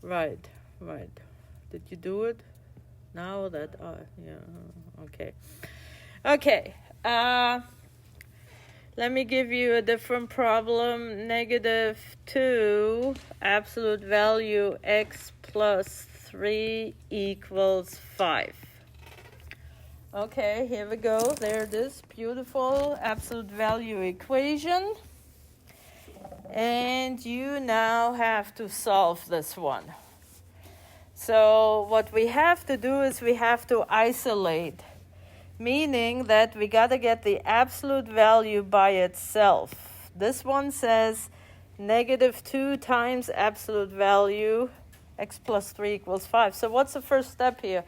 Right, right. Did you do it? Now that, yeah, okay. Okay, let me give you a different problem. -2 absolute value x plus 3 equals 5. Okay, here we go. There it is. Beautiful absolute value equation. And you now have to solve this one. So what we have to do is we have to isolate, meaning that we got to get the absolute value by itself. This one says -2 times absolute value, x plus 3 equals 5. So what's the first step here?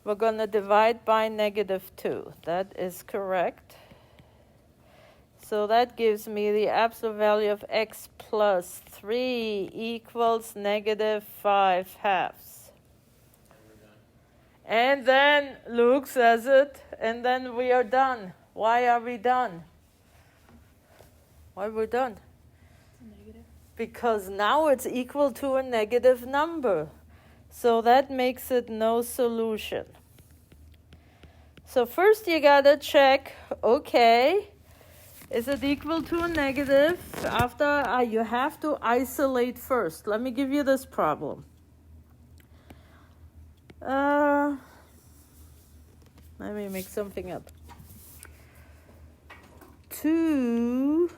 We're going to divide by -2. That is correct. So that gives me the absolute value of x plus 3 equals -5/2. And then Luke says it, and then we are done. Why are we done? Why we're done? Negative. Because now it's equal to a negative number. So that makes it no solution. So first you gotta check, okay, is it equal to a negative? After you have to isolate first. Let me give you this problem. Let me make something up. 2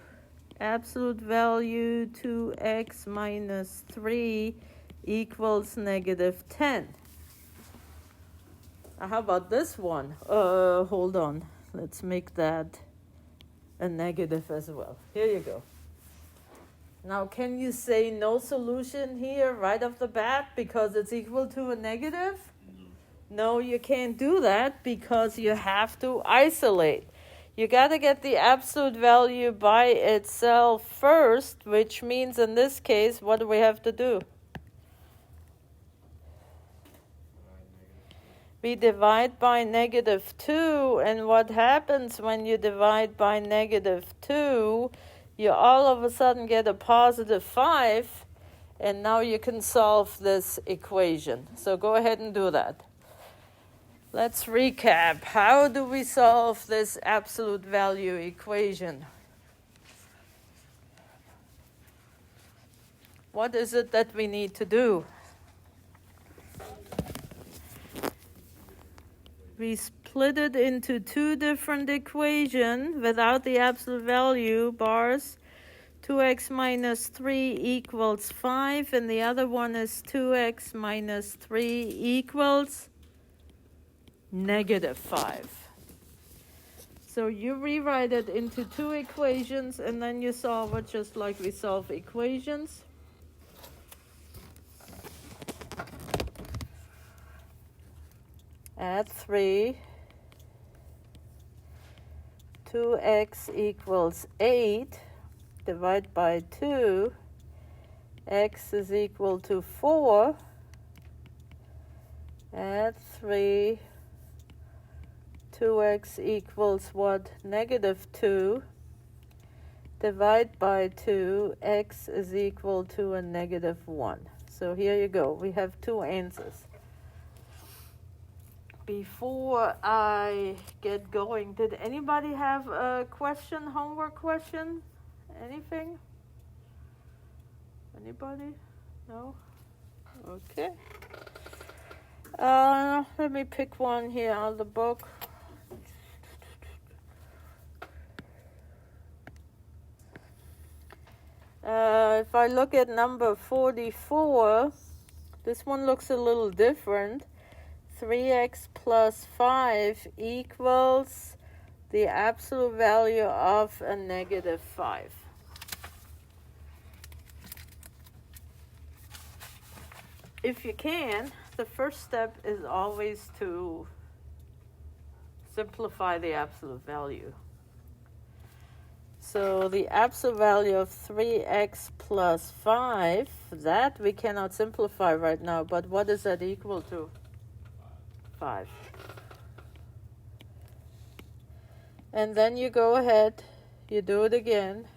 absolute value 2x minus 3 equals -10. How about this one? Hold on. Let's make that a negative as well. Here you go. Now, can you say no solution here right off the bat because it's equal to a negative? No, you can't do that because you have to isolate. You got to get the absolute value by itself first, which means in this case, what do we have to do? We divide by -2, and what happens when you divide by -2? You all of a sudden get a +5, and now you can solve this equation. So go ahead and do that. Let's recap. How do we solve this absolute value equation? What is it that we need to do? We split it into two different equations without the absolute value bars. 2x minus 3 equals 5, and the other one is 2x minus 3 equals -5. So you rewrite it into two equations, and then you solve it just like we solve equations. Add 3. 2x equals 8. Divide by 2. X is equal to 4. Add 3. 2x equals what? -2. Divide by 2. X is equal to a -1. So here you go. We have two answers. Before I get going, did anybody have a question, homework question? Anything? Anybody? No? Okay. Let me pick one here out of the book. If I look at number 44, this one looks a little different. 3x plus 5 equals the absolute value of a -5. If you can, the first step is always to simplify the absolute value. So the absolute value of 3x plus 5, that we cannot simplify right now, but what is that equal to? 5. And then you go ahead, you do it again.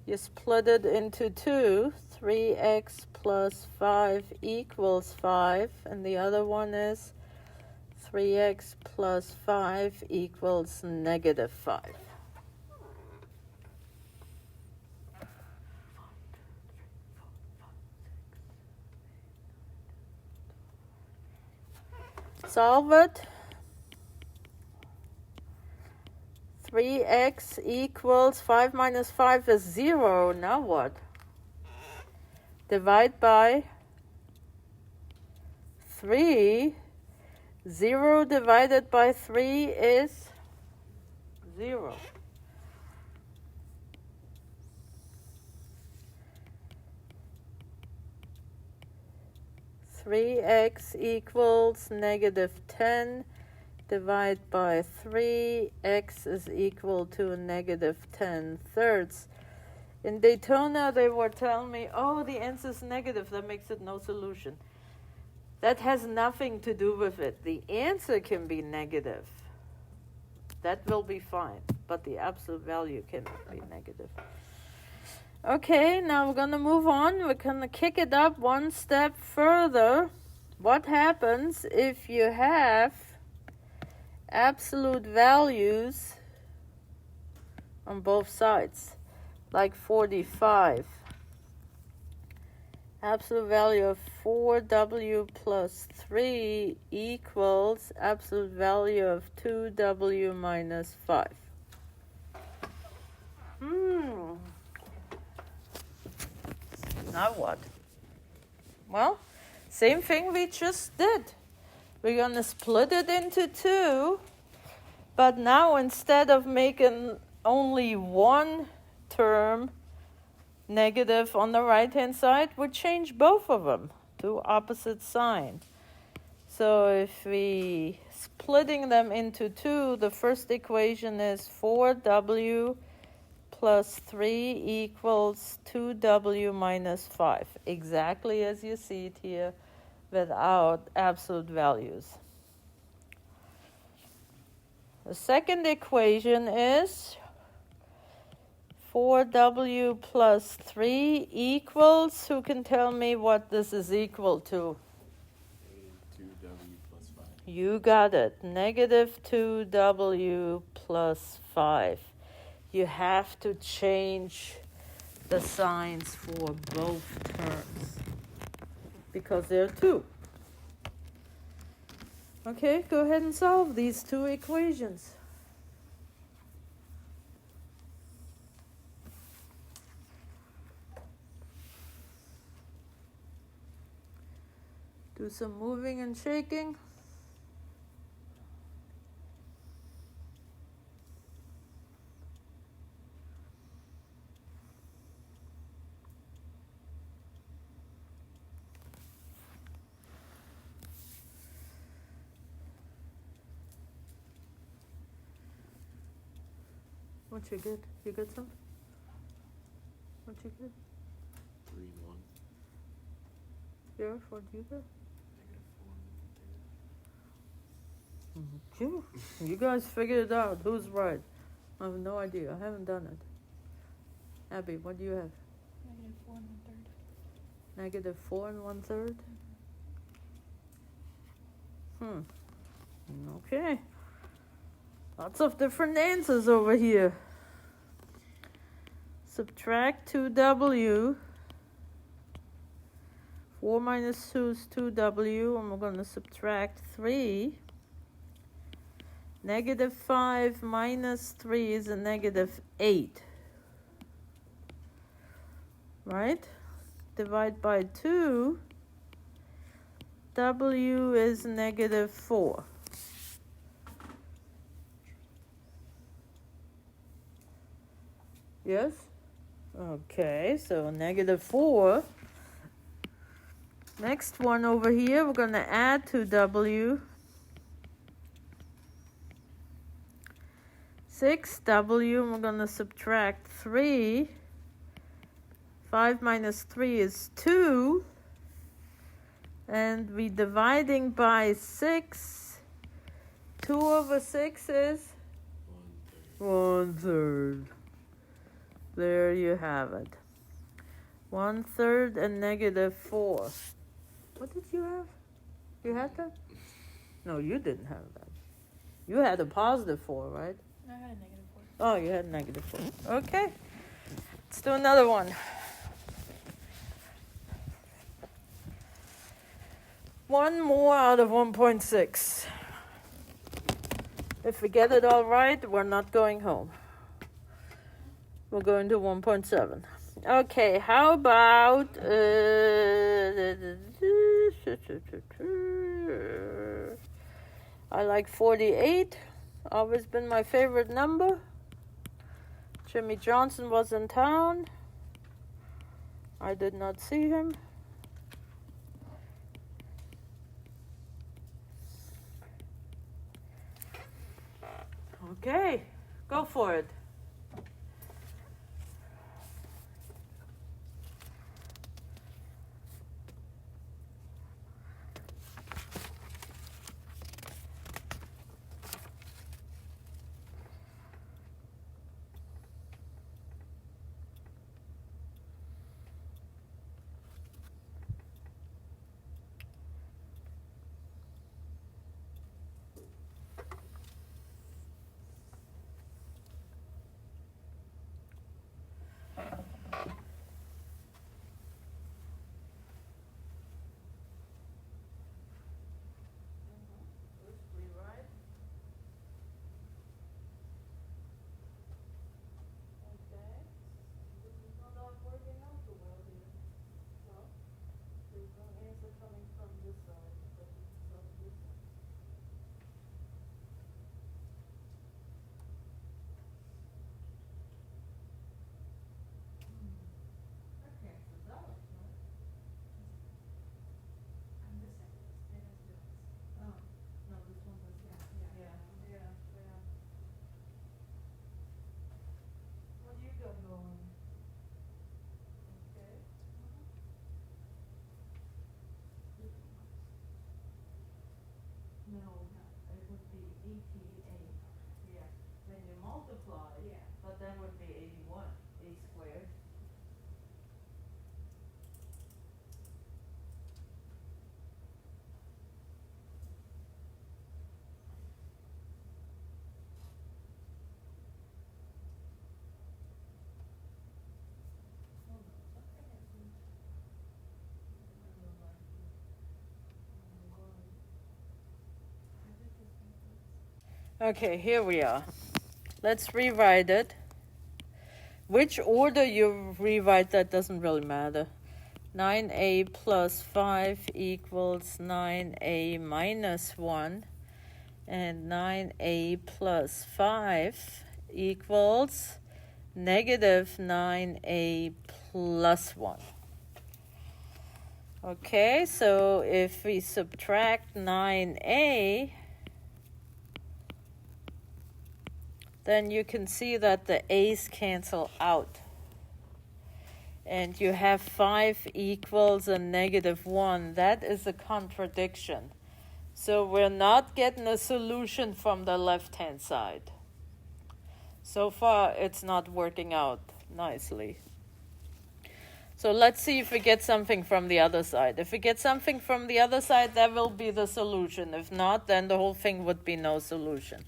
You split it into 2. 3x plus 5 equals 5. And the other one is 3x plus 5 equals negative 5. Solve it. 3x equals 5 minus 5 is 0. Now what? Divide by 3. 0 divided by 3 is 0. (3x equals negative 10). Divide by 3, x is equal to negative 10 thirds. In Daytona, they were telling me, oh, the answer is negative, that makes it no solution. That has nothing to do with it. The answer can be negative. That will be fine, but the absolute value cannot be negative. Okay, now we're going to move on. We're going to kick it up one step further. What happens if you have absolute values on both sides, like 45? Absolute value of 4w plus 3 equals absolute value of 2w minus 5. Now what? Well, same thing we just did. We're going to split it into 2, but now instead of making only one term negative on the right-hand side, we change both of them to opposite sign. So if we splitting them into 2, the first equation is 4w plus 3 equals 2w minus 5, exactly as you see it here, without absolute values. The second equation is 4w plus 3 equals, who can tell me what this is equal to? 2w plus 5. You got it. Negative 2w plus 5. You have to change the signs for both terms, because there are 2. Okay, go ahead and solve these 2 equations. Do some moving and shaking. What you get? You got some? What you get? 3 and 1. Here, what you got? -4 Okay. You guys figure it out. Who's right? I have no idea. I haven't done it. Abby, what do you have? -4 1/3. -4 and 1/3? Okay. Lots of different answers over here. Subtract 2w. 4 minus 2 is 2w, and we're going to subtract 3. Negative 5 minus 3 is a negative 8. Right? Divide by 2. W is negative 4. Yes? Okay, so negative 4. Next one over here, we're going to add to w. 6w, and we're going to subtract 3. 5 minus 3 is 2. And we dividing by 6. 2 over 6 is 1/3. 1/3. There you have it. 1/3 and -4. What did you have? You had that? No, you didn't have that. You had a +4, right? I had a -4. Oh, you had -4. Okay. Let's do another one. One more out of 1.6. If we get it all right, we're not going home. We're going to 1.7. Okay, how about I like 48. Always been my favorite number. Jimmy Johnson was in town. I did not see him. Okay, go for it. But that would be 81, a squared. Okay, here we are. Let's rewrite it. Which order you rewrite that doesn't really matter. 9a plus 5 equals 9a minus 1. And 9a plus 5 equals negative 9a plus 1. Okay, so if we subtract 9a, then you can see that the a's cancel out. And you have 5 equals a negative 1. That is a contradiction. So we're not getting a solution from the left-hand side. So far, it's not working out nicely. So let's see if we get something from the other side. If we get something from the other side, that will be the solution. If not, then the whole thing would be no solution.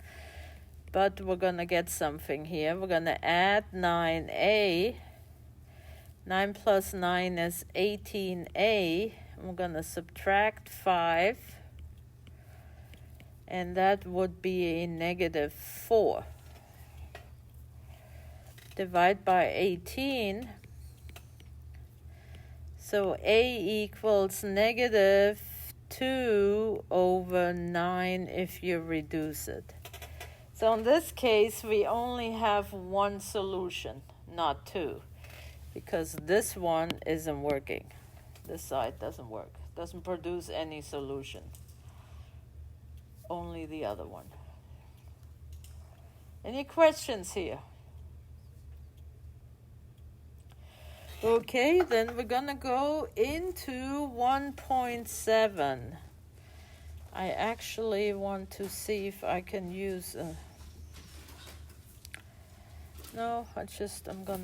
But we're going to get something here. We're going to add 9a. 9 plus 9 is 18a. We're going to subtract 5. And that would be a negative 4. Divide by 18. So a equals negative 2 over 9 if you reduce it. So in this case, we only have one solution, not two, because this one isn't working. This side doesn't work, doesn't produce any solution. Only the other one. Any questions here? Okay, then we're gonna go into 1.7. I actually want to see if I can use No, I'm gonna.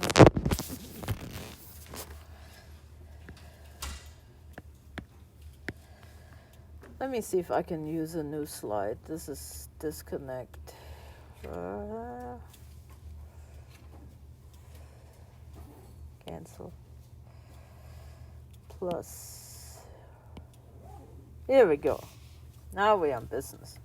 Let me see if I can use a new slide. This is disconnect. Cancel. Plus. Here we go. Now we're on business.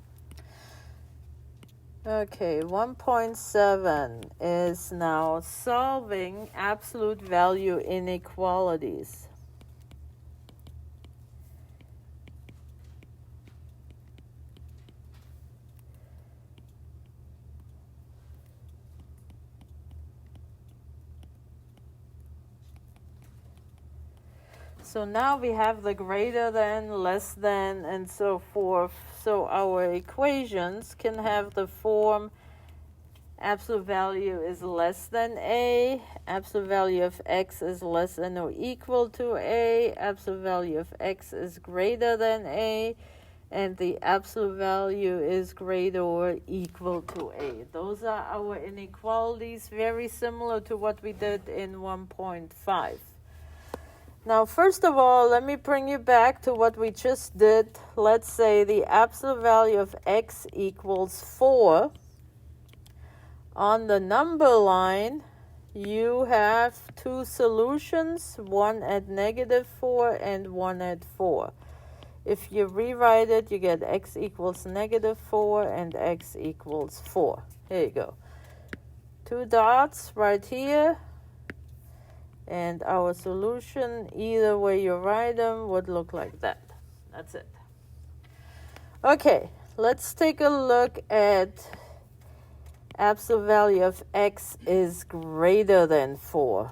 Okay, 1.7 is now solving absolute value inequalities. So now we have the greater than, less than, and so forth. So our equations can have the form absolute value is less than a, absolute value of x is less than or equal to a, absolute value of x is greater than a, and the absolute value is greater or equal to a. Those are our inequalities, very similar to what we did in 1.5. Now, first of all, let me bring you back to what we just did. Let's say the absolute value of x equals 4. On the number line, you have two solutions, one at -4 and one at 4. If you rewrite it, you get x equals -4 and x equals 4. Here you go. Two dots right here. And our solution, either way you write them, would look like that. That's it. Okay, let's take a look at absolute value of x is greater than 4.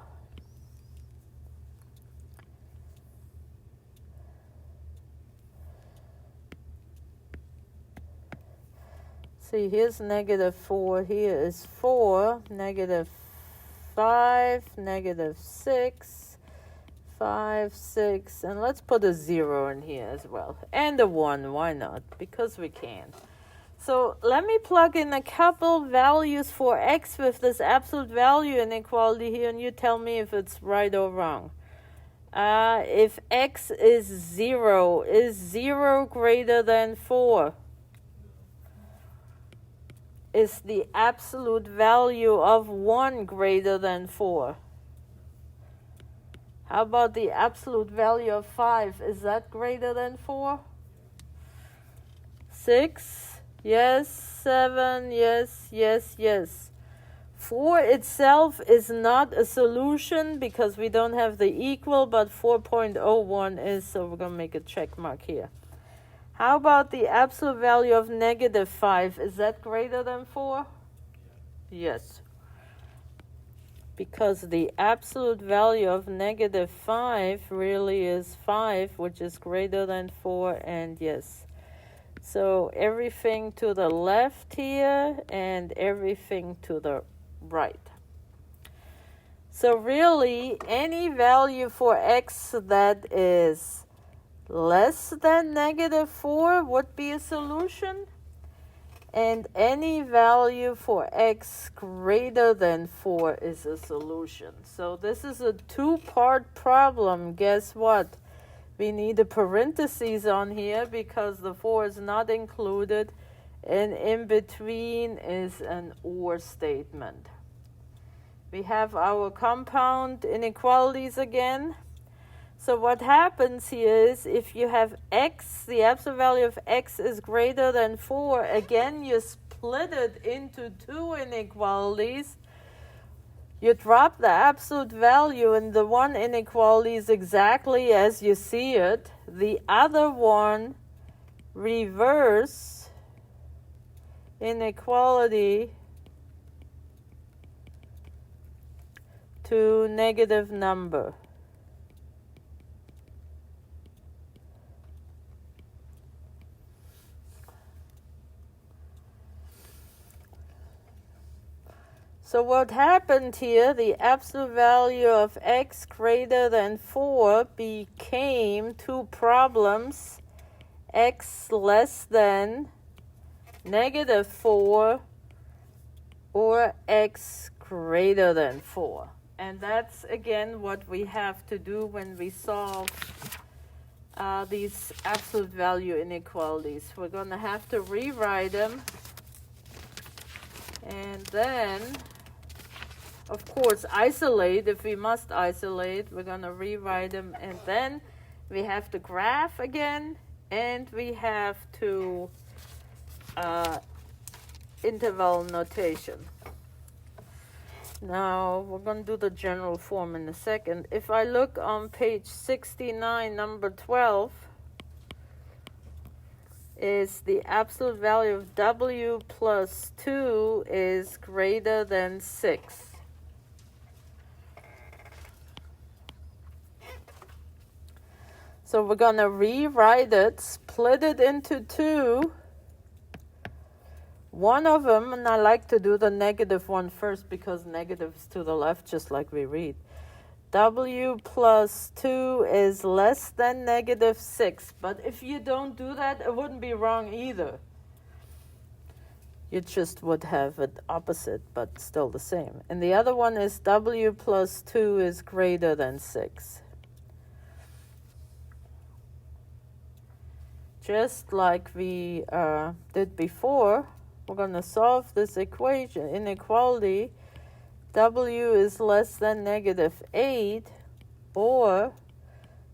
See, here's -4, here is 4, -5, -6, 5, 6, and let's put a 0 in here as well. And a 1, why not? Because we can. So let me plug in a couple values for x with this absolute value inequality here, and you tell me if it's right or wrong. If x is 0 greater than 4? Is the absolute value of 1 greater than 4? How about the absolute value of 5? Is that greater than 4? 6? Yes. 7? Yes, yes, yes. 4 itself is not a solution because we don't have the equal, but 4.01 is, so we're going to make a check mark here. How about the absolute value of -5? Is that greater than 4? Yes. Because the absolute value of -5 really is 5, which is greater than 4, and yes. So everything to the left here and everything to the right. So really, any value for x that is less than -4 would be a solution, and any value for x greater than 4 is a solution. So this is a two-part problem. Guess what? We need a parentheses on here because the 4 is not included, and in between is an or statement. We have our compound inequalities again. So what happens here is if you have x, the absolute value of x is greater than 4, again you split it into two inequalities. You drop the absolute value, and the one inequality is exactly as you see it. The other one, reverse inequality to negative number. So what happened here, the absolute value of x greater than 4 became two problems, x less than -4 or x greater than 4. And that's, again, what we have to do when we solve these absolute value inequalities. We're going to have to rewrite them. And then, of course, isolate. If we must isolate, we're going to rewrite them. And then we have to graph again. And we have to interval notation. Now, we're going to do the general form in a second. If I look on page 69, number 12, is the absolute value of w plus 2 is greater than 6. So we're going to rewrite it, split it into 2. One of them, and I like to do the negative one first because negative is to the left, just like we read. W plus 2 is less than negative 6. But if you don't do that, it wouldn't be wrong either. You just would have it opposite, but still the same. And the other one is W plus 2 is greater than 6. Just like we did before, we're going to solve this equation, inequality. W is less than negative 8, or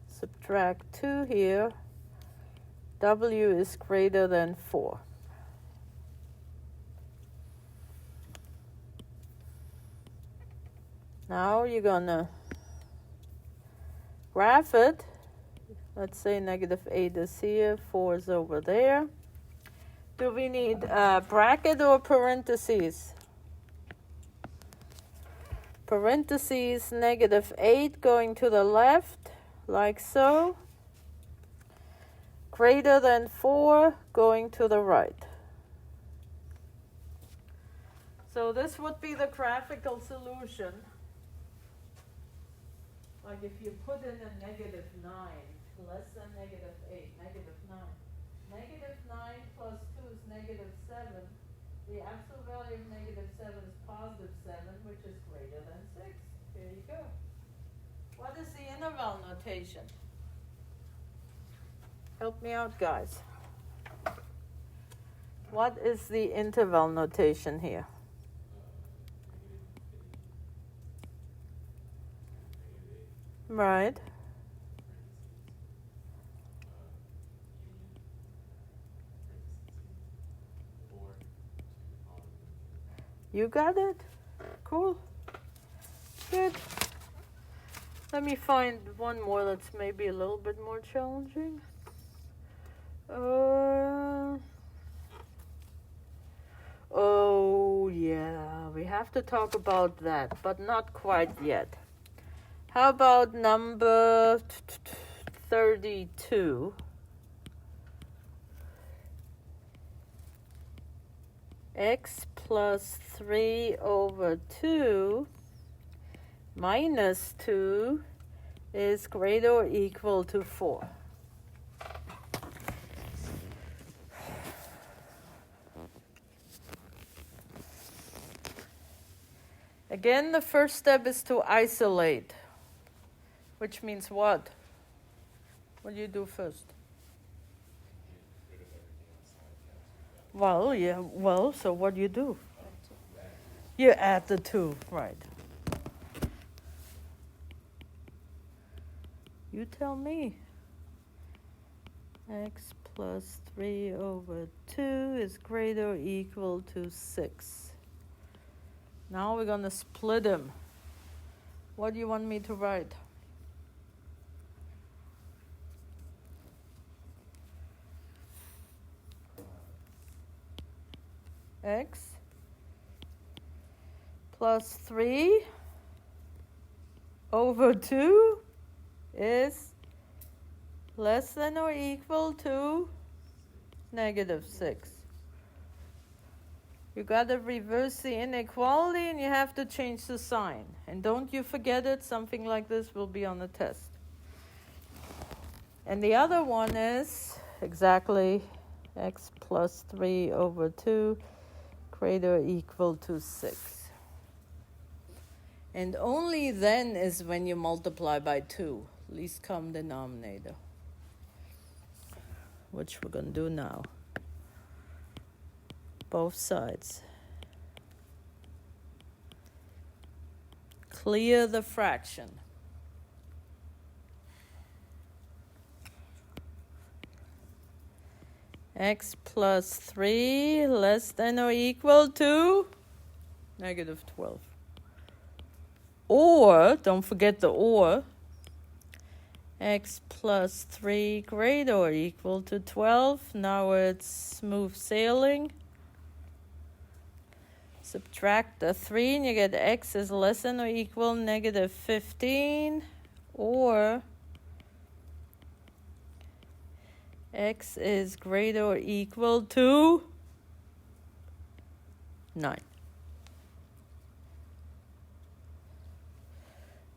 subtract 2 here, W is greater than 4. Now you're going to graph it. Let's say negative 8 is here, 4 is over there. Do we need a bracket or parentheses? Parentheses, negative 8 going to the left, like so. Greater than 4 going to the right. So this would be the graphical solution. Like if you put in a negative 9, less than negative 8, negative 9. Negative 9 plus 2 is negative 7. The absolute value of negative 7 is positive 7, which is greater than 6. Here you go. What is the interval notation? Help me out, guys. What is the interval notation here? Right. You got it? Cool. Good. Let me find one more that's maybe a little bit more challenging. Oh, yeah. We have to talk about that, but not quite yet. How about number 32? X plus 3 over 2 minus 2 is greater or equal to 4. Again, the first step is to isolate, which means what? What do you do first? Well, yeah, well, so what do you do? You add the 2, right. You tell me. X plus 3 over 2 is greater or equal to 6. Now we're going to split them. What do you want me to write? X plus 3 over 2 is less than or equal to negative 6. You got to reverse the inequality and you have to change the sign. And don't you forget it, something like this will be on the test. And the other one is exactly x plus 3 over 2 greater or equal to 6. And only then is when you multiply by 2, least common denominator, which we're going to do now. Both sides. Clear the fraction. X plus 3 less than or equal to negative 12. Or, don't forget the or, x plus 3 greater or equal to 12. Now it's smooth sailing. Subtract the 3 and you get x is less than or equal negative 15. Or x is greater or equal to 9.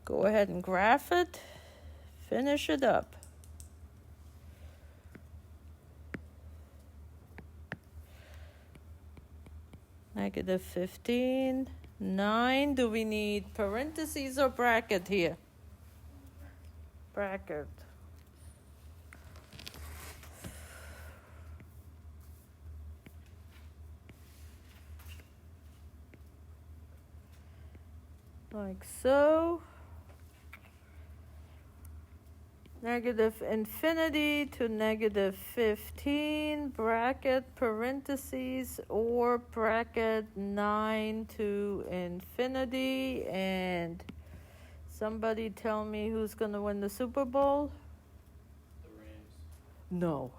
Go ahead and graph it. Finish it up. Negative 15. 9. Do we need parentheses or bracket here? Bracket. Like so. Negative infinity to negative 15, bracket, parentheses, or bracket 9 to infinity. And somebody tell me who's going to win the Super Bowl? The Rams. No.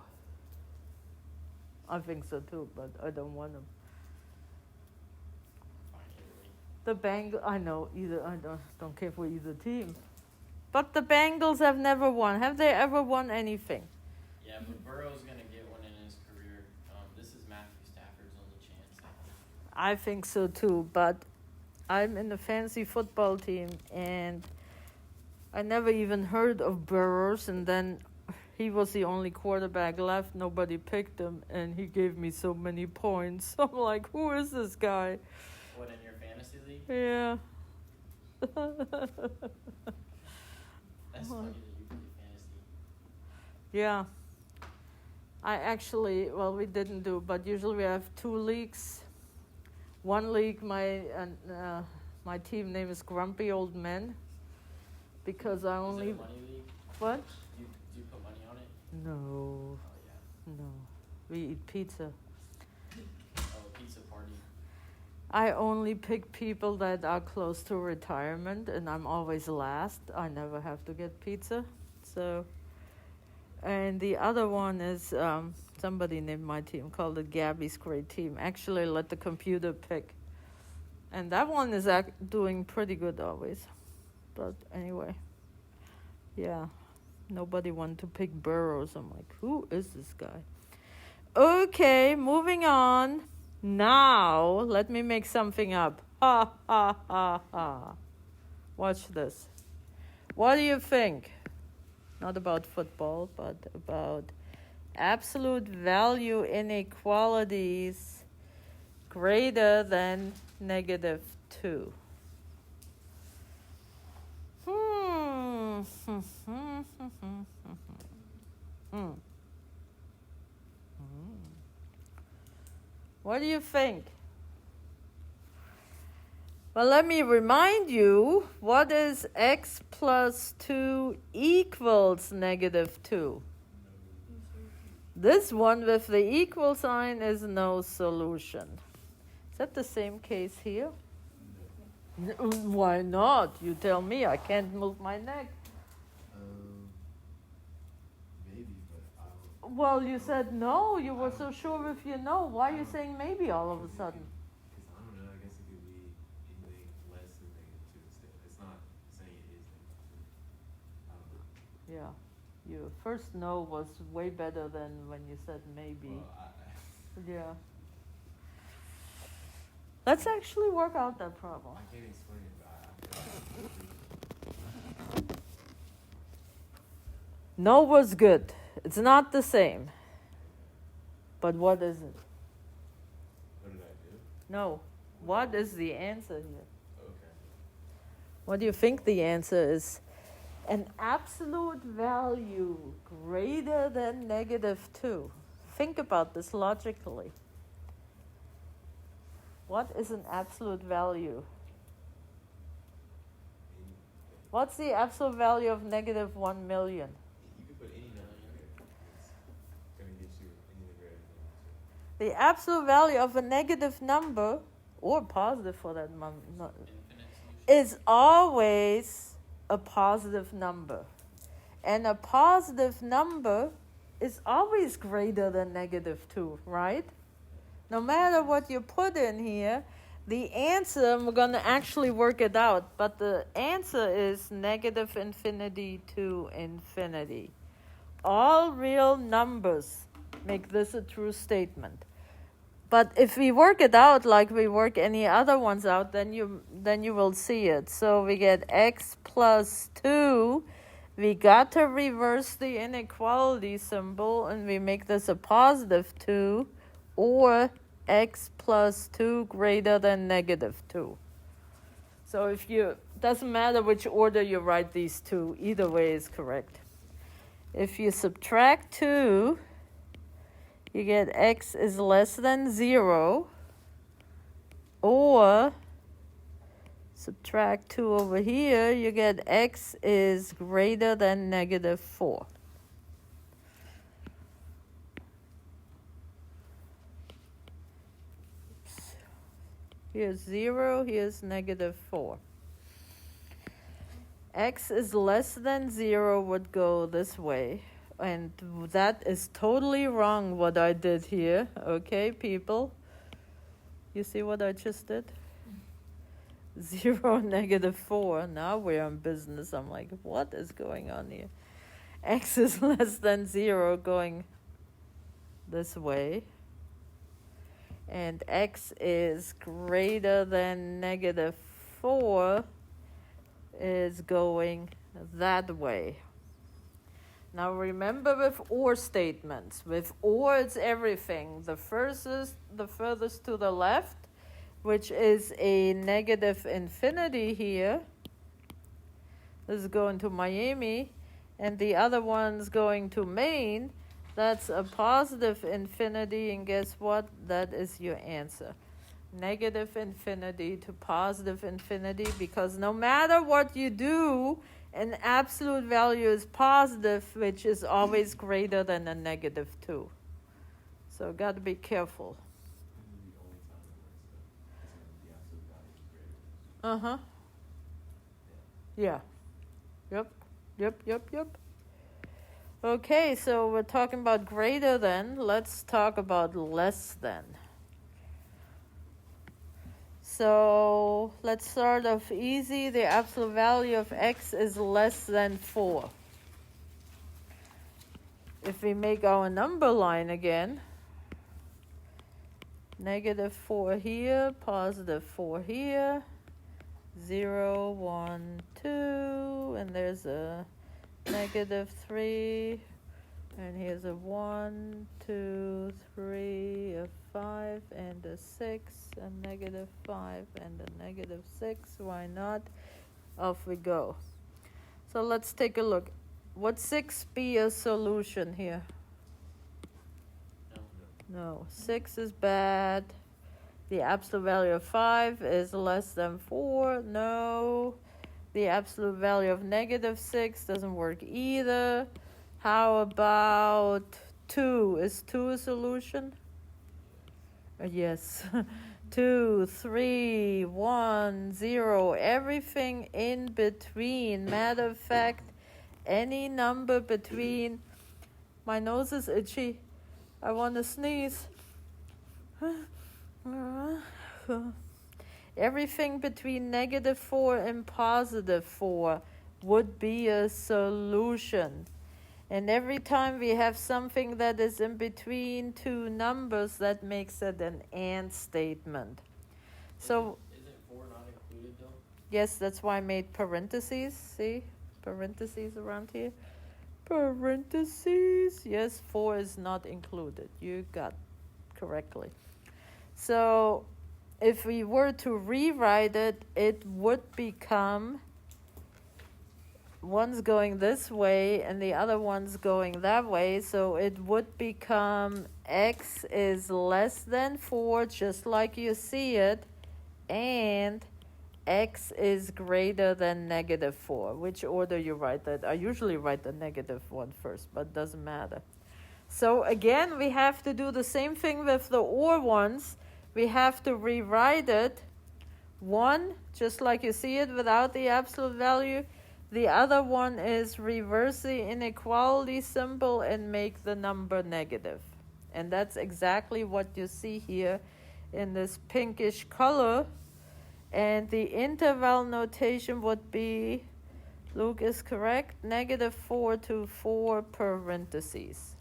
I think so too, but I don't want them. The Bengals, I know, I don't care for either team. But the Bengals have never won. Have they ever won anything? Yeah, but Burrow's going to get one in his career. This is Matthew Stafford's only chance. I think so too, but I'm in the fantasy football team, and I never even heard of Burrows, and then he was the only quarterback left. Nobody picked him, and he gave me so many points. I'm like, who is this guy? What, in your fantasy league? Yeah. That's funny that you play fantasy. Yeah. I actually, well, we didn't do, but usually we have 2 leagues. One league, my team name is Grumpy Old Men, because I only... Is it a money league? What? Do you put money on it? No. Oh, yeah. No. We eat pizza. Oh, pizza party. I only pick people that are close to retirement, and I'm always last. I never have to get pizza. So, and the other one is somebody named my team, called it Gabby's Great Team. Actually, let the computer pick. And that one is doing pretty good always. But anyway, yeah, nobody wanted to pick Burrows. I'm like, who is this guy? Okay, moving on. Now, let me make something up. Ha, ha, ha, ha. Watch this. What do you think? Not about football, but about absolute value inequalities greater than negative 2. What do you think? Well, let me remind you, what is x plus 2 equals negative 2? This one with the equal sign is no solution. Is that the same case here? No. Why not? You tell me. I can't move my neck. Maybe, but I don't. Well, you said no. You were so sure with your no. Why are you saying maybe all of a sudden? Because I don't know. I guess it could be anything less than negative 2 instead. It's not saying it is negative 2. I don't know. Yeah. Your first no was way better than when you said maybe. Well, Yeah. Let's actually work out that problem. I can't explain it, but No was good. It's not the same. But what is it? What did I do? No. What is the answer here? Okay. What do you think the answer is? An absolute value greater than -2. Think about this logically. What is an absolute value? What's the absolute value of -1 million? You could put any number in there. It's going to get you anything greater than 2. The absolute value of a negative number, or positive for that Infinite solution. is always a positive number. And a positive number is always greater than -2, right? No matter what you put in here, the answer, we're going to actually work it out, but the answer is -infinity to infinity. All real numbers make this a true statement. But if we work it out like we work any other ones out, then you will see it. So we get x plus 2. We got to reverse the inequality symbol, and we make this a positive 2, or x plus 2 greater than -2. So doesn't matter which order you write these two, either way is correct. If you subtract 2, you get x is less than 0, or subtract 2 over here, you get x is greater than -4. Here's 0, here's -4. X is less than 0 would go this way. And that is totally wrong what I did here. Okay, people? You see what I just did? 0, -4. Now we're in business. I'm like, what is going on here? X is less than 0 going this way. And x is greater than -4 is going that way. Now remember with or statements. With or, it's everything. The furthest to the left, which is a -infinity here. This is going to Miami. And the other one's going to Maine. That's a positive infinity, and guess what? That is your answer. -infinity to positive infinity, because no matter what you do, an absolute value is positive, which is always greater than a -2. So got to be careful. This is the only time it works, though. The absolute value is greater. Uh-huh. Yeah. Yep. Okay, so we're talking about greater than. Let's talk about less than. So let's start off easy. The absolute value of x is less than 4. If we make our number line again, -4 here, +4 here, 0, 1, 2, and there's a -3, and here's a 1, 2, 3, a 5, and a 6, a -5, and a -6. Why not? Off we go. So let's take a look. Would 6 be a solution here? No. 6 is bad. The absolute value of 5 is less than 4. No. The absolute value of -6 doesn't work either. How about 2? Is 2 a solution? Yes. 2, 3, 1, 0. Everything in between. Matter of fact, any number between. My nose is itchy. I want to sneeze. Everything between -4 and +4 would be a solution. And every time we have something that is in between two numbers, that makes it an and statement. So Isn't 4 not included though? yes, that's why I made parentheses. See? Parentheses around here. Parentheses. Yes, 4 is not included. You got correctly. So if we were to rewrite it, it would become one's going this way and the other one's going that way, so it would become x is less than 4, just like you see it, and x is greater than negative 4. Which order you write that? I usually write the negative one first, but it doesn't matter. So again, we have to do the same thing with the or ones. We have to rewrite it. One, just like you see it without the absolute value. The other one is reverse the inequality symbol and make the number negative. And that's exactly what you see here in this pinkish color. And the interval notation would be, Luke is correct, negative 4 to 4 parentheses.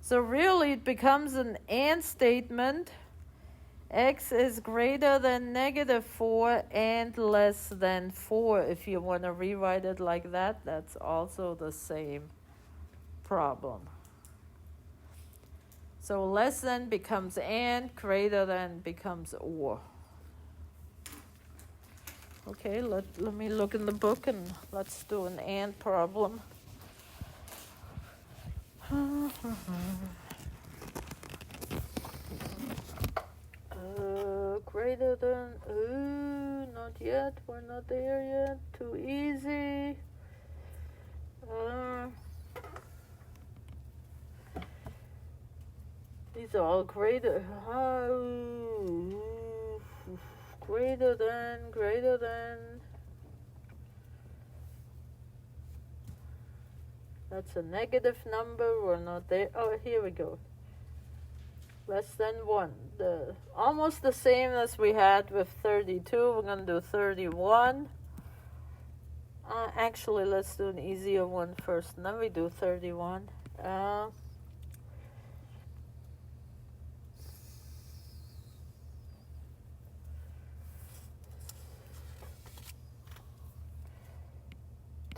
So really it becomes an and statement. X is greater than negative 4 and less than 4. If you want to rewrite it like that, that's also the same problem. So less than becomes and, greater than becomes or. Okay, let me look in the book and let's do an and problem. Greater than, not yet, we're not there yet, too easy. These are all greater, greater than. That's a negative number, we're not there. Oh, here we go. Less than 1. Almost the same as we had with 32. We're going to do 31. Actually, let's do an easier one first, and then we do 31.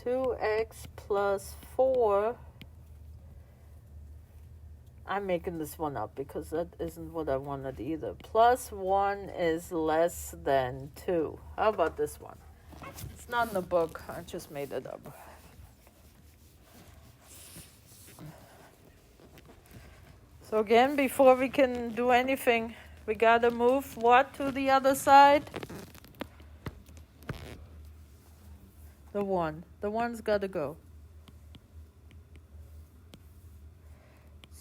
2x plus 4. I'm making this one up because that isn't what I wanted either. Plus 1 is less than 2. How about this one? It's not in the book. I just made it up. So again, before we can do anything, we got to move what to the other side? The 1. The 1's got to go.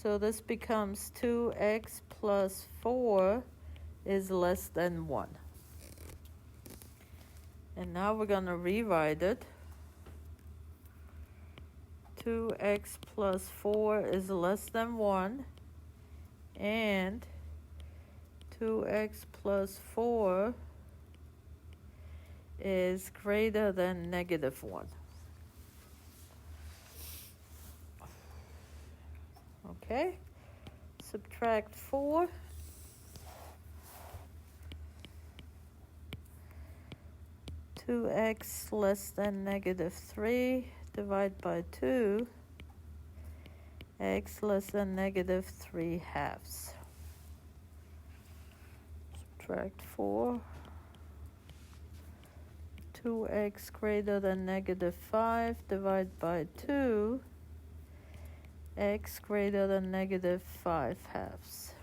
So this becomes 2x plus 4 is less than 1. And now we're going to rewrite it. 2x plus 4 is less than 1. And 2x plus 4 is greater than negative 1. Okay, subtract 4. Two x less than negative 3, divide by 2. X less than negative 3 halves. Subtract 4. 2x greater than negative 5, divide by 2. X greater than negative 5 halves.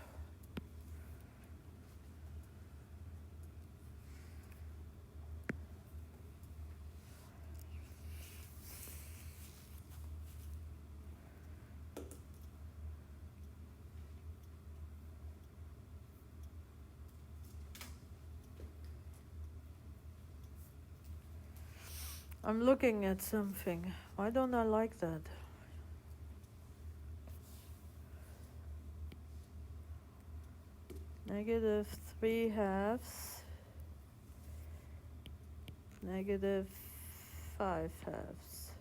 I'm looking at something. Why don't I like that? Negative 3 halves, negative 5 halves.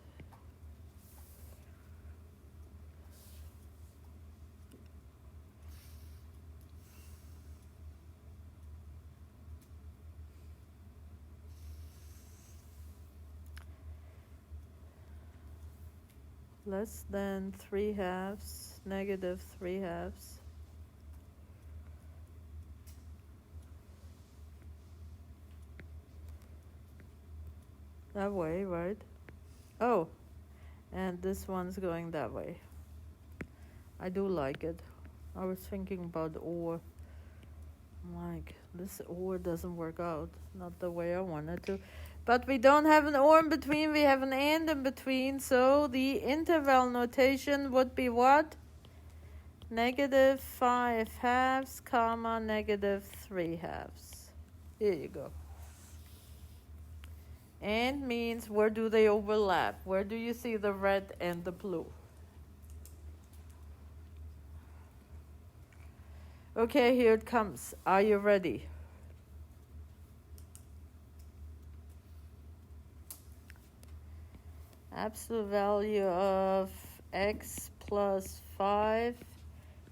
Less than 3 halves, negative 3 halves. That way, right? Oh, and this one's going that way. I do like it. I was thinking about or. I'm like, this or doesn't work out. Not the way I wanted to. But we don't have an or in between. We have an and in between. So the interval notation would be what? Negative 5 halves, comma, negative 3 halves. Here you go. And means where do they overlap? Where do you see the red and the blue? Okay, here it comes. Are you ready? Absolute value of x plus 5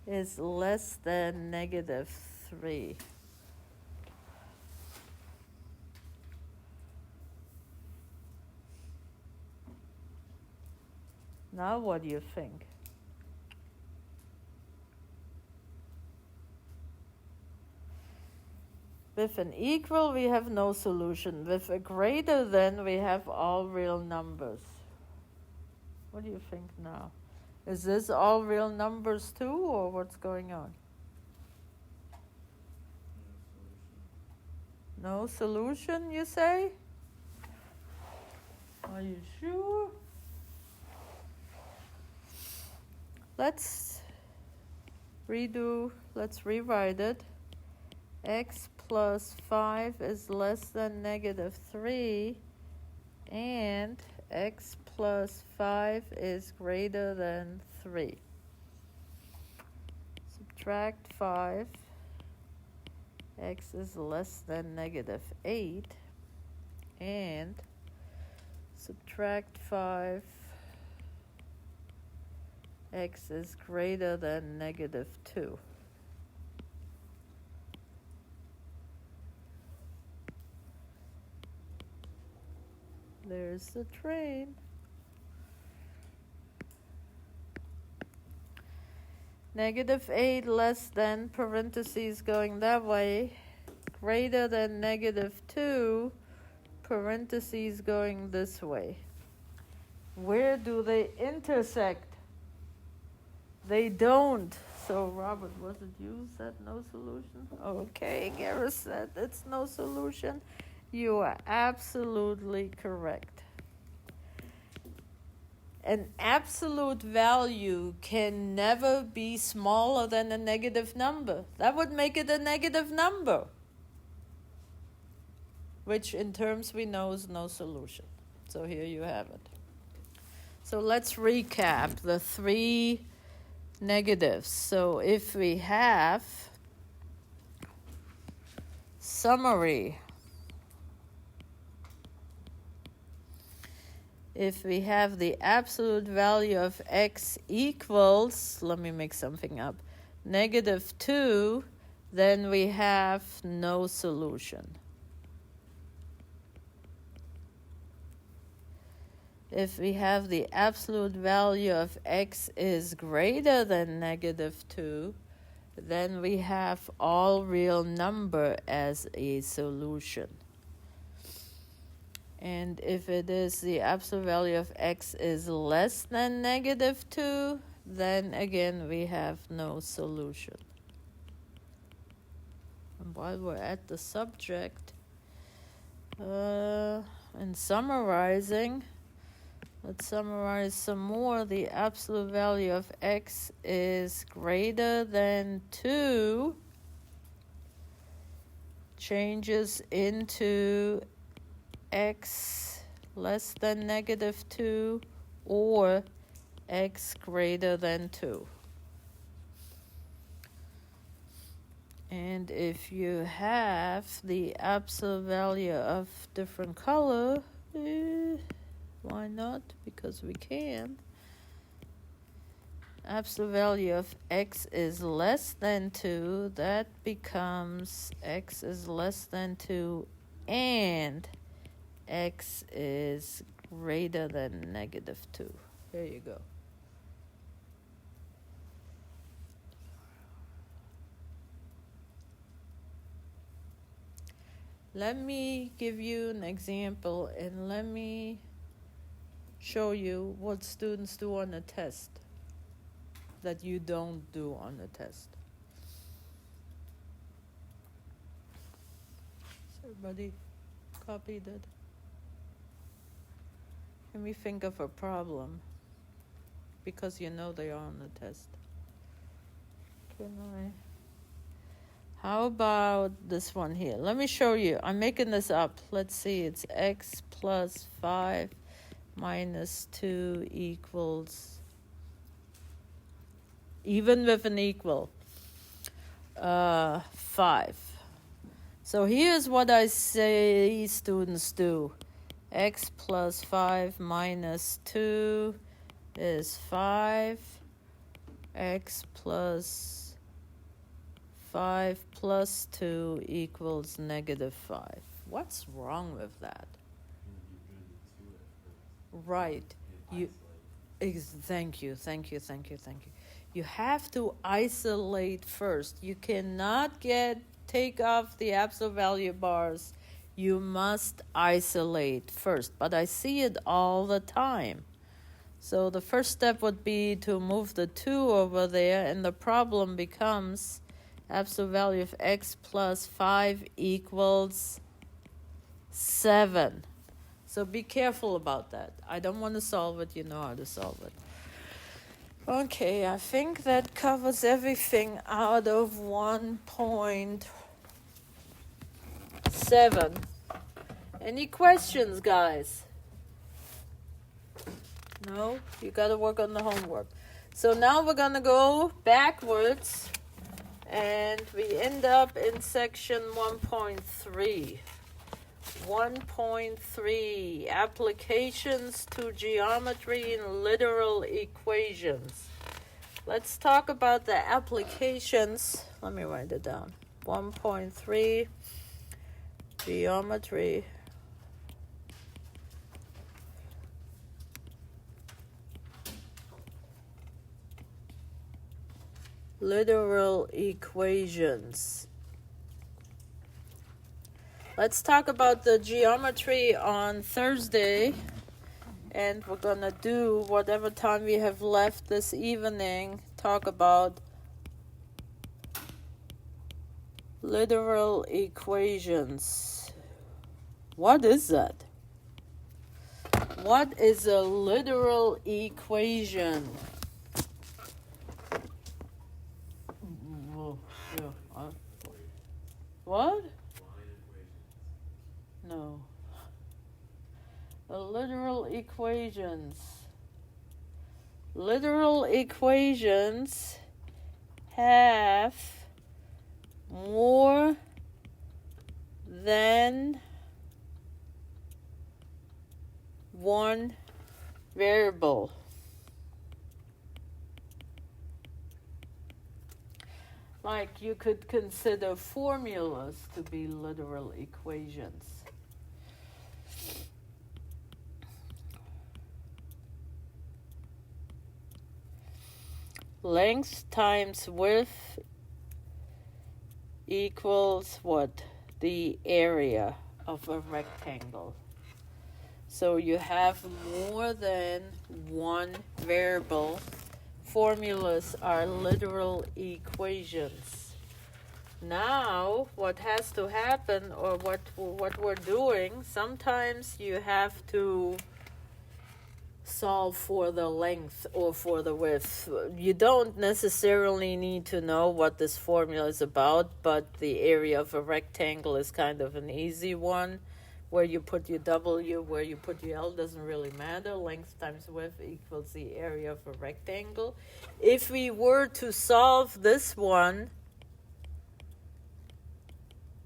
is less than negative 3. Now what do you think? With an equal, we have no solution. With a greater than, we have all real numbers. What do you think now? Is this all real numbers too, or what's going on? No solution, you say? Are you sure? Let's rewrite it. X plus 5 is less than negative 3, and x plus 5 is greater than 3. Subtract 5. X is less than negative 8, and subtract 5. X is greater than negative 2. There's the train. Negative 8 less than, parentheses going that way, greater than negative 2, parentheses going this way. Where do they intersect? They don't. So, Robert, was it you said no solution? Okay, Gareth said it's no solution. You are absolutely correct. An absolute value can never be smaller than a negative number. That would make it a negative number, which in terms we know is no solution. So here you have it. So let's recap the 3 negatives. So if we have summary, if we have the absolute value of x equals, let me make something up, negative 2, then we have no solution. If we have the absolute value of x is greater than negative 2, then we have all real number as a solution. And if it is the absolute value of x is less than negative 2, then again we have no solution. And while we're at the subject, in summarizing, let's summarize some more. The absolute value of x is greater than 2 changes into x less than negative 2 or x greater than 2. And if you have the absolute value of different color, why not? Because we can. Absolute value of x is less than 2. That becomes x is less than 2 and x is greater than negative 2. There you go. Let me give you an example and let me show you what students do on a test that you don't do on a test. Has everybody copied it? Let me think of a problem, because you know they are on the test. How about this one here? Let me show you. I'm making this up. Let's see. It's x plus 5 minus 2 equals, even with an equal, 5. So here's what I say students do. X plus 5 minus 2 is 5. X plus 5 plus 2 equals negative 5. What's wrong with that? Right. Thank you. You have to isolate first. You cannot take off the absolute value bars. You must isolate first. But I see it all the time. So the first step would be to move the 2 over there, and the problem becomes absolute value of x plus 5 equals 7. So be careful about that. I don't want to solve it. You know how to solve it. Okay, I think that covers everything out of 1.7. Any questions, guys? No? You got to work on the homework. So now we're going to go backwards, and we end up in section 1.3. 1.3, applications to geometry and literal equations. Let's talk about the applications. Let me write it down. 1.3, geometry. Literal equations. Let's talk about the geometry on Thursday, and we're going to do whatever time we have left this evening, talk about literal equations. What is that? What is a literal equation? What? No. The literal equations. Literal equations have more than one variable. Like you could consider formulas to be literal equations. Length times width equals what? The area of a rectangle. So you have more than one variable. Formulas are literal equations. Now, what has to happen, or what we're doing, sometimes you have to solve for the length or for the width. You don't necessarily need to know what this formula is about, but the area of a rectangle is kind of an easy one. Where you put your W, where you put your L doesn't really matter. Length times width equals the area of a rectangle. If we were to solve this one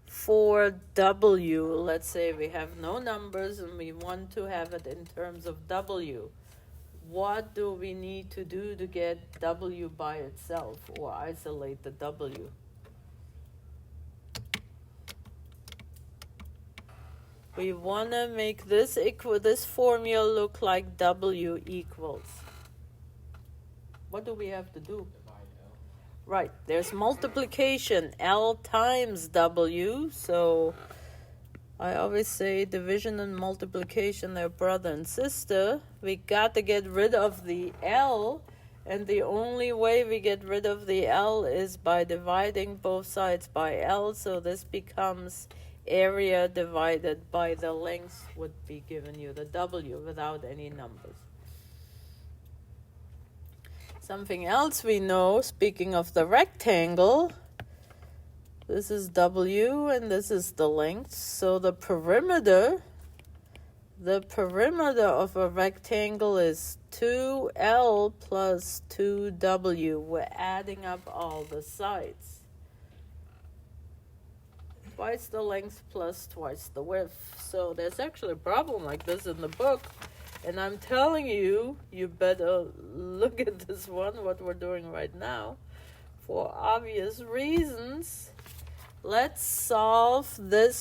for W, let's say we have no numbers and we want to have it in terms of W, what do we need to do to get W by itself or isolate the W? We want to make this formula look like W equals. What do we have to do? Divide L. Right, there's multiplication, L times W, so I always say division and multiplication are brother and sister. We got to get rid of the L, and the only way we get rid of the L is by dividing both sides by L, so this becomes area divided by the length would be giving you the W without any numbers. Something else we know, speaking of the rectangle, this is W and this is the length. So the perimeter of a rectangle is 2L plus 2W. We're adding up all the sides. Twice the length plus twice the width. So there's actually a problem like this in the book. And I'm telling you, you better look at this one, what we're doing right now, for obvious reasons. Let's solve this